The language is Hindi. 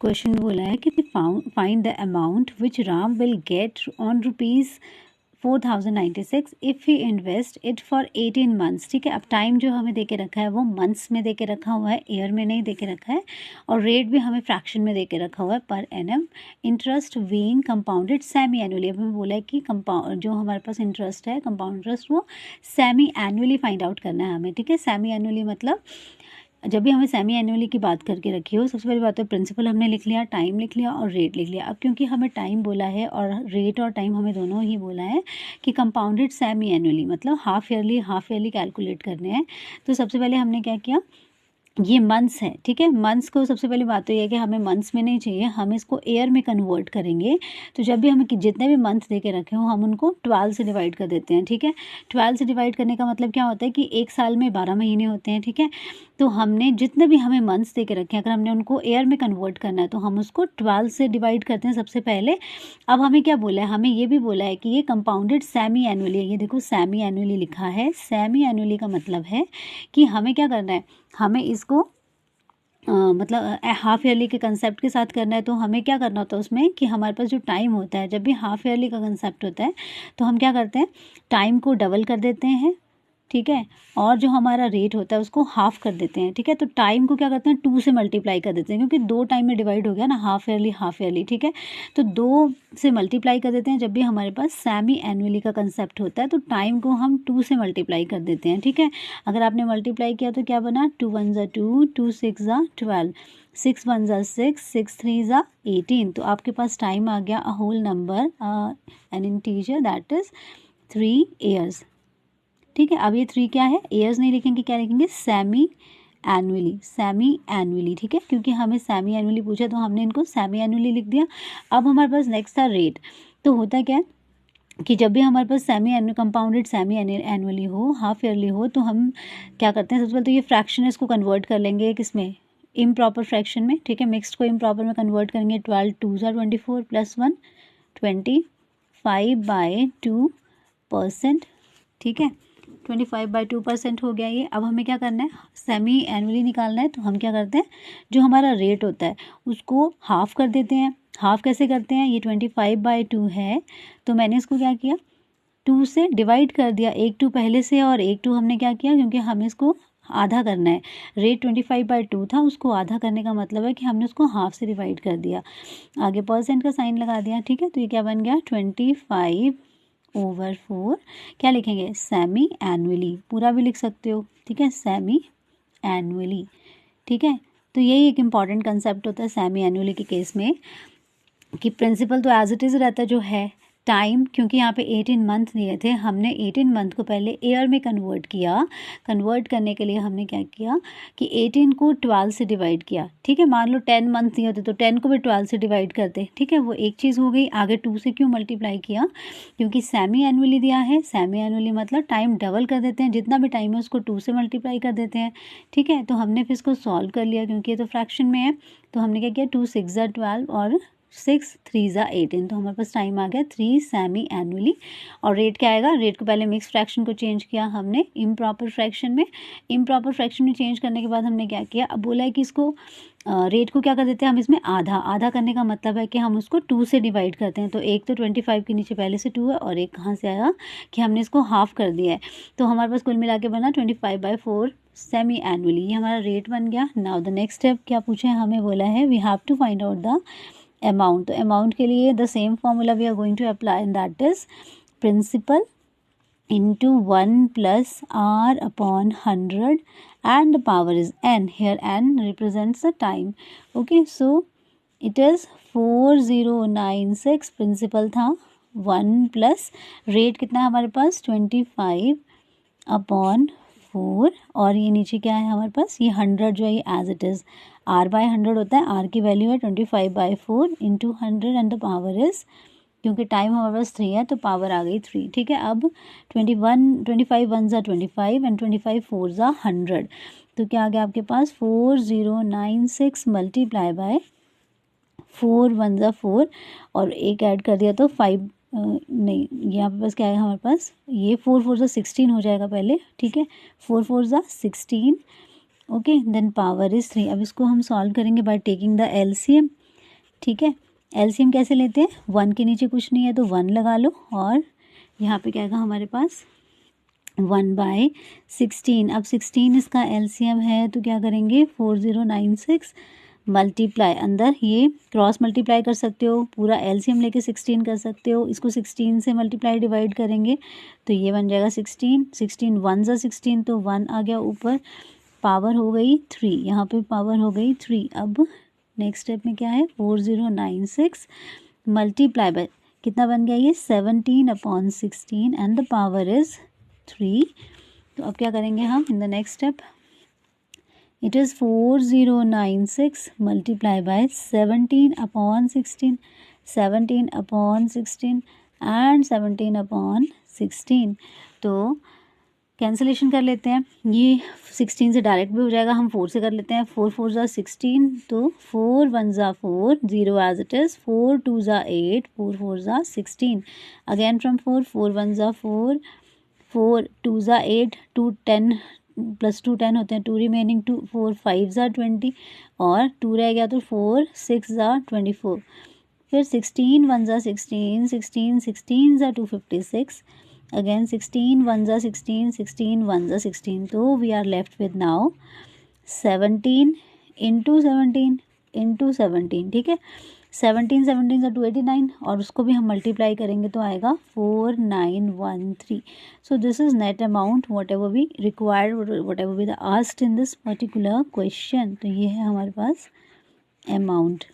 क्वेश्चन बोला है कि find the amount which Ram will get on ₹4096 if he invest it for 18 months. ठीक है, अब टाइम जो हमें दे के रखा है वो मंथ्स में दे के रखा हुआ है, ईयर में नहीं दे के रखा है, और रेट भी हमें फ्रैक्शन में दे के रखा हुआ है per annum. Interest being compounded semi annually. अब हमें बोला है कि कंपाउंड जो हमारे पास इंटरेस्ट है, कंपाउंड इंटरेस्ट, वो सेमी एनुअली फाइंड आउट करना है हमें। ठीक है, सेमी एनुअली मतलब जब भी हमें सेमी एनुअली की बात करके रखी हो, सबसे पहली बात तो प्रिंसिपल हमने लिख लिया, टाइम लिख लिया और रेट लिख लिया। अब क्योंकि हमें टाइम बोला है और रेट और टाइम हमें दोनों ही बोला है कि कंपाउंडेड सेमी एनुअली मतलब हाफ ईयरली कैलकुलेट करने हैं, तो सबसे पहले हमने क्या किया, ये मंथ्स है। ठीक है, मंथ्स को सबसे पहली बात तो ये है कि हमें मंथ्स में नहीं चाहिए, हम इसको ईयर में कन्वर्ट करेंगे। तो जब भी हमें जितने भी मंथ दे के रखे हों हम उनको 12 से डिवाइड कर देते हैं। ठीक है, 12 से डिवाइड करने का मतलब क्या होता है कि एक साल में 12 महीने होते हैं। ठीक है, तो हमने जितने भी हमें मंथ्स दे के रखे हैं, अगर हमने उनको ईयर में कन्वर्ट करना है तो हम उसको 12 से डिवाइड करते हैं सबसे पहले। अब हमें क्या बोला है, हमें ये भी बोला है कि ये कंपाउंडेड सेमी एनुअली है। ये देखो सेमी एनुअली लिखा है। सेमी एनुअली का मतलब है कि हमें क्या करना है, हमें इसको मतलब हाफ ईयरली के कंसेप्ट के साथ करना है। तो हमें क्या करना होता है उसमें कि हमारे पास जो टाइम होता है, जब भी हाफ ईयरली का कंसेप्ट होता है तो हम क्या करते हैं, टाइम को डबल कर देते हैं। ठीक है, और जो हमारा रेट होता है उसको हाफ कर देते हैं। ठीक है, तो टाइम को क्या करते हैं 2 से मल्टीप्लाई कर देते हैं, क्योंकि 2 टाइम में डिवाइड हो गया ना, हाफ ईयरली। ठीक है, तो 2 से मल्टीप्लाई कर देते हैं। जब भी हमारे पास सेमी एनुअली का कंसेप्ट होता है तो टाइम को हम 2 से मल्टीप्लाई कर देते हैं। ठीक है, अगर आपने मल्टीप्लाई किया तो क्या बना, 2 1 ज़ा 2, 2 6 ज़ा 12, 6 1 ज़ा 6, 6 3 ज़ा 18। तो आपके पास टाइम आ गया a whole number, an integer, that is 3 years. ठीक है, अब ये 3 क्या है, ईयर्स नहीं लिखेंगे, क्या लिखेंगे, सेमी एनुअली। ठीक है, क्योंकि हमें सेमी एनुअली पूछा तो हमने इनको सेमी एनुअली लिख दिया। अब हमारे पास नेक्स्ट था रेट। तो होता क्या है कि जब भी हमारे पास कंपाउंडेड सेमी एनुअली हो, हाफ ईयरली हो, तो हम क्या करते हैं, सबसे पहले तो ये फ्रैक्शन है, इसको कन्वर्ट कर लेंगे किसमें, इम्प्रॉपर फ्रैक्शन में। ठीक है, मिक्स्ड को इम्प्रॉपर में कन्वर्ट करेंगे। 12 2 ज़ा 24 प्लस 1 25/2%। ठीक है, 25/2% हो गया ये। अब हमें क्या करना है, सेमी एनुअली निकालना है। तो हम क्या करते हैं, जो हमारा रेट होता है उसको हाफ कर देते हैं। हाफ कैसे करते हैं, ये 25/2 है तो मैंने इसको क्या किया, 2 से डिवाइड कर दिया। एक 2 पहले से और एक 2 हमने क्या किया, क्योंकि हमें इसको आधा करना है। रेट 25/2 था, उसको आधा करने का मतलब है कि हमने उसको हाफ से डिवाइड कर दिया, आगे परसेंट का साइन लगा दिया। ठीक है, तो ये क्या बन गया, 25/4। क्या लिखेंगे, सेमी एनुअली, पूरा भी लिख सकते हो। ठीक है, सेमी एनुअली। ठीक है, तो यही एक इम्पॉर्टेंट कंसेप्ट होता है सेमी एनुअली के केस में, कि प्रिंसिपल तो एज इट इज़ रहता है जो है। टाइम, क्योंकि यहाँ पे 18 मंथ दिए थे, हमने 18 मंथ को पहले ईयर में कन्वर्ट किया। कन्वर्ट करने के लिए हमने क्या किया कि 18 को 12 से डिवाइड किया। ठीक है, मान लो 10 मंथ दिए होते तो 10 को भी 12 से डिवाइड करते। ठीक है, वो एक चीज़ हो गई। आगे 2 से क्यों मल्टीप्लाई किया, क्योंकि सेमी एनुअली दिया है। सेमी एनुअली मतलब टाइम डबल कर देते हैं, जितना भी टाइम है उसको 2 से मल्टीप्लाई कर देते हैं। ठीक है, तो हमने फिर इसको सॉल्व कर लिया, क्योंकि ये तो फ्रैक्शन में है। तो हमने क्या किया, 2 6 ज़ा 12 और 6 3 ज़ा 18। तो हमारे पास टाइम आ गया 3 सेमी एनुअली। और रेट क्या आएगा, रेट को पहले मिक्स फ्रैक्शन को चेंज किया हमने इम्प्रॉपर फ्रैक्शन में। इम्प्रॉपर फ्रैक्शन में चेंज करने के बाद हमने क्या किया, अब बोला है कि इसको रेट को क्या कर देते हैं हम इसमें आधा करने का मतलब है कि हम उसको 2 से डिवाइड करते हैं। तो एक तो 25 के नीचे पहले से 2 है, और एक कहाँ से आया कि हमने इसको हाफ कर दिया है। तो हमारे पास कुल मिला के बना 25/4 सेमी एनुअली। ये हमारा रेट बन गया। नाउ द नेक्स्ट स्टेप क्या पूछे हमें, बोला है we have to find out the amount. तो अमाउंट के लिए the same formula we are going to apply, and that is principal into 1 plus r upon 100 and the power is n. Here n represents the time. Okay, so it is 4096 principal था। 1 प्लस रेट कितना है हमारे पास 25/4, और ये नीचे क्या है हमारे पास, ये 100 जो है ये एज इट इज़ r/100 होता है। r की वैल्यू है 25/4 into 100 and the power is, क्योंकि टाइम हमारे पास 3 है तो पावर आ गई 3। ठीक है, अब 25 1 ज़ा 25 एंड 25 4 ज़ा 100। तो क्या आ गया आपके पास 4096 मल्टीप्लाई बाय 4 1 ज़ा 4, और एक ऐड कर दिया तो 5 नहीं, यहाँ पे बस क्या है हमारे पास, ये 4 4 ज़ा 16 हो जाएगा पहले। ठीक है, 4 4 ज़ा 16। Okay, then power is 3। अब इसको हम सॉल्व करेंगे बाय टेकिंग द एलसीएम। ठीक है। एलसीएम कैसे लेते हैं, 1 के नीचे कुछ नहीं है तो 1 लगा लो, और यहाँ पे क्या आएगा हमारे पास 1/16। अब 16 इसका एलसीएम है तो क्या करेंगे 4096 मल्टीप्लाई, अंदर ये क्रॉस मल्टीप्लाई कर सकते हो, पूरा एलसीएम लेके 16 कर सकते हो, इसको 16 से मल्टीप्लाई डिवाइड करेंगे तो ये बन जाएगा 16, 16 1 ज़ा 16 तो 1 आ गया ऊपर, पावर हो गई 3, यहाँ पे पावर हो गई 3। अब नेक्स्ट स्टेप में क्या है 4096 मल्टीप्लाई बाय कितना बन गया ये 17/16 एंड द पावर इज़ 3। तो अब क्या करेंगे हम in the next step, it is 4096 multiply by 17/16, 17/16 and 17/16। तो कैंसिलेशन कर लेते हैं, ये 16 से डायरेक्ट भी हो जाएगा, हम 4 से कर लेते हैं, 4 4 ज़ा 16 तो 4 1 ज़ा 4 0 एज इट इज़, 4 2 ज़ा 8 4 4 ज़ा 16, अगेन फ्रॉम 4 4 1 ज़ा 4 4 2 ज़ा 8 2 10 प्लस 2 10 होते हैं, 2 रिमेनिंग 2 4 5 ज़ा 20 और 2 रह गया तो 4 6 ज़ा 24, फिर 16 1 ज़ा 16 16 16 ज़ा 256, अगेन 16 1 ज़ा 16 16 1 ज़ा 16, तो we are left with now 17 into 17, ठीक है। 17 17 ज़ा 289 और उसको भी हम मल्टीप्लाई करेंगे तो आएगा 4913। So this is net amount whatever we required, whatever we the asked in this particular question. तो ये है हमारे पास अमाउंट।